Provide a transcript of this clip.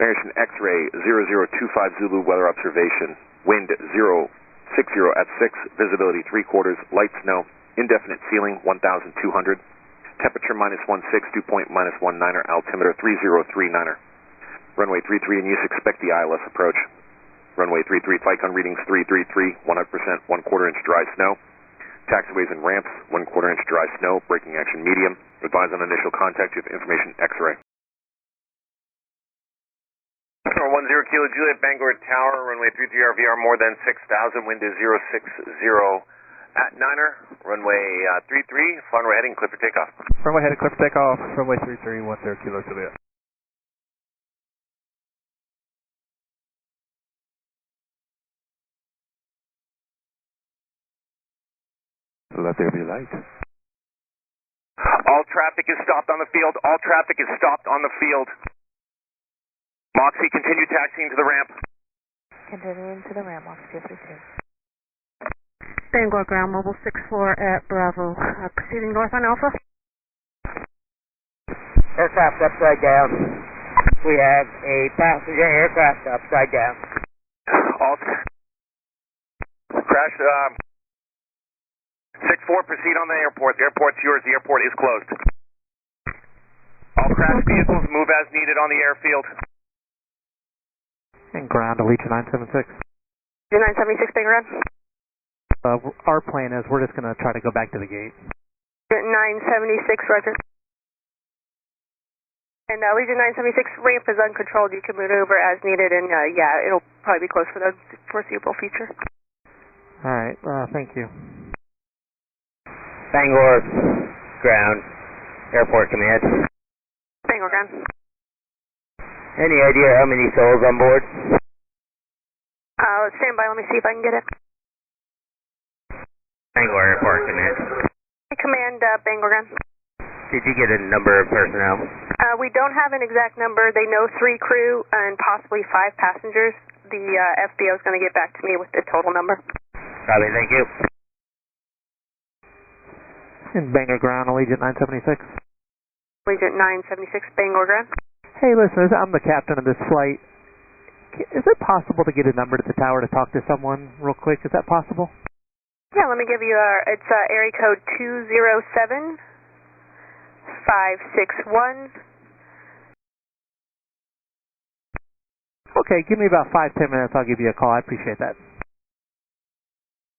Variation X-ray 0025 Zulu weather observation. Wind 060 at 6, visibility 3/4, light snow, indefinite ceiling 1,200. Temperature -16, dew point -19er, altimeter 3039er. Runway 33 in use, expect the ILS approach. Runway 33, flight gun readings 333, 100%, 1/4 inch dry snow. Taxiways and ramps, 1/4 inch dry snow, braking action medium. Advise on initial contact with information X-ray. 10 Kilo Juliet, Bangor Tower, runway 33 RVR more than 6,000, wind is 060 at 9er, runway 33, runway heading, clear for takeoff. Runway heading, clear for takeoff, runway 33, 10 Kilo Juliet. Let there be light. All traffic is stopped on the field. All traffic is stopped on the field. Moxie, continue taxiing to the ramp. Continuing to the ramp, Moxie 232. Bangor ground, mobile 6-4 at Bravo. Proceeding north on Alpha. Aircraft upside down. We have a passenger aircraft upside down. All crash. 6-4, proceed on the airport. The airport's yours. The airport is closed. All crash vehicles move as needed on the airfield. And ground, Allegiant 976. You're 976, Bangor ground. Our plan is we're just going to try to go back to the gate. You're 976, Roger. And Legion 976, ramp is uncontrolled. You can maneuver as needed, and yeah, it'll probably be closed for the foreseeable future. All right, thank you. Bangor ground, airport command. Bangor ground. Any idea how many souls on board? Let's stand by. Let me see if I can get it. Bangor airport command. Command, Bangor ground. Did you get a number of personnel? We don't have an exact number. They know 3 crew and possibly 5 passengers. The FBO is going to get back to me with the total number. Copy, thank you. In Bangor ground, Allegiant 976. Allegiant 976, Bangor ground. Hey, listeners, I'm the captain of this flight. Is it possible to get a number to the tower to talk to someone real quick? Is that possible? Yeah, let me give you it's area code 207-561. Okay, give me about 5-10 minutes. I'll give you a call. I appreciate that.